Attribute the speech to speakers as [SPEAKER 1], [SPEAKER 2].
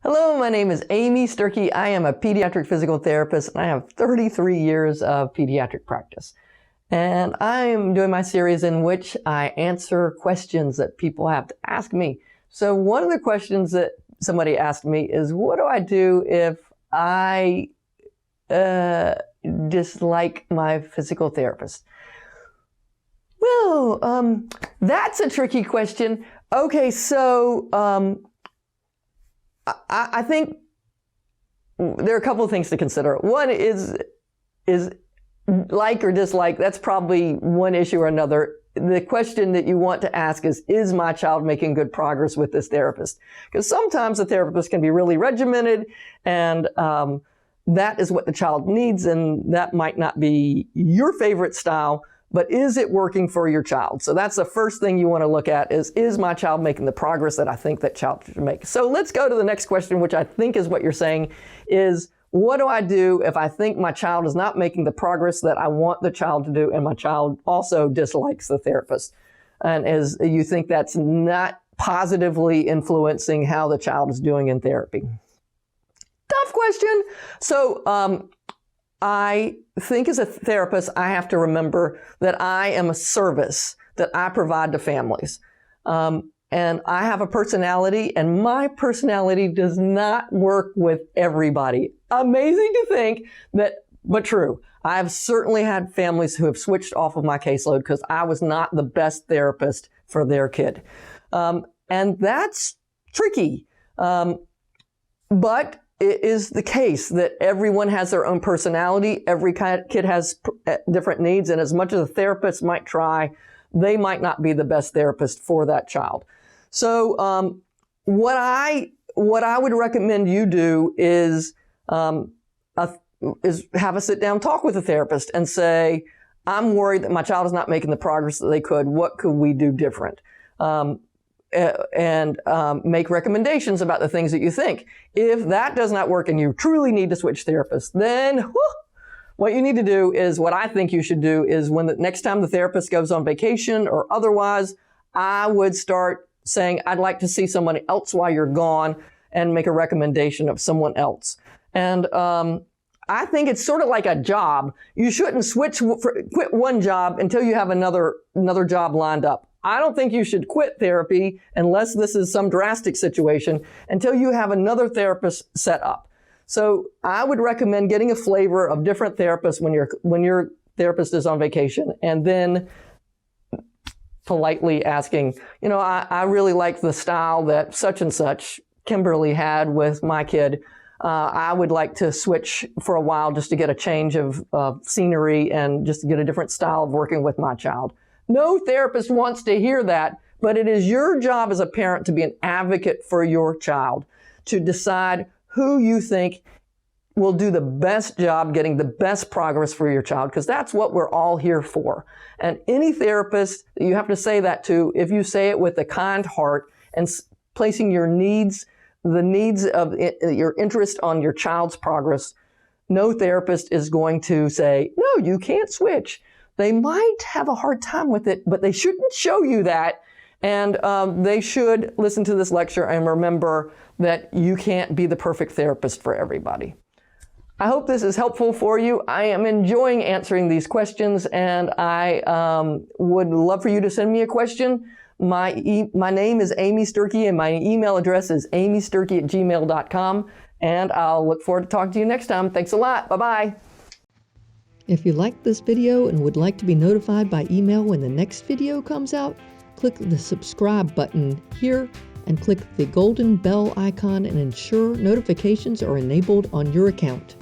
[SPEAKER 1] Hello, my name is Amy Sturkey. I am a pediatric physical therapist, and I have 33 years of pediatric practice. And I am doing my series in which I answer questions that people have to ask me. So one of the questions that somebody asked me is, what do I do if I dislike my physical therapist? Well, that's a tricky question. Okay, so I think there are a couple of things to consider. One is like or dislike. That's probably one issue or another. The question that you want to ask is my child making good progress with this therapist? Because sometimes the therapist can be really regimented, and that is what the child needs, and that might not be your favorite style, but is it working for your child? So that's the first thing you want to look at is my child making the progress that I think that child should make? So let's go to the next question, which I think is what you're saying, is what do I do if I think my child is not making the progress that I want the child to do, and my child also dislikes the therapist? And as you think that's not positively influencing how the child is doing in therapy? Tough question. So, I think as a therapist, I have to remember that I am a service that I provide to families. And I have a personality, and my personality does not work with everybody. Amazing to think that, but true. I've certainly had families who have switched off of my caseload because I was not the best therapist for their kid. And that's tricky. But it is the case that everyone has their own personality. Every kid has different needs. And as much as a therapist might try, they might not be the best therapist for that child. So what I would recommend you do is have a sit-down talk with a therapist and say, I'm worried that my child is not making the progress that they could. What could we do different? And make recommendations about the things that you think. If that does not work and you truly need to switch therapists, then what you need to do is what I think you should do is when the next time the therapist goes on vacation or otherwise, I would start saying, I'd like to see someone else while you're gone, and make a recommendation of someone else. And I think it's sort of like a job. You shouldn't quit one job until you have another job lined up. I don't think you should quit therapy unless this is some drastic situation until you have another therapist set up. So I would recommend getting a flavor of different therapists when your therapist is on vacation, and then politely asking, I really like the style that such and such Kimberly had with my kid. I would like to switch for a while just to get a change of scenery and just to get a different style of working with my child. No therapist wants to hear that, but it is your job as a parent to be an advocate for your child, to decide who you think will do the best job getting the best progress for your child, because that's what we're all here for. And any therapist that you have to say that to, if you say it with a kind heart and placing your needs, the needs of your interest on your child's progress, no therapist is going to say, no, you can't switch. They might have a hard time with it, but they shouldn't show you that. And they should listen to this lecture and remember that you can't be the perfect therapist for everybody. I hope this is helpful for you. I am enjoying answering these questions, and I would love for you to send me a question. My name is Amy Sturkey, and my email address is amysturkey@gmail.com. And I'll look forward to talking to you next time. Thanks a lot. Bye-bye.
[SPEAKER 2] If you liked this video and would like to be notified by email when the next video comes out, click the subscribe button here and click the golden bell icon and ensure notifications are enabled on your account.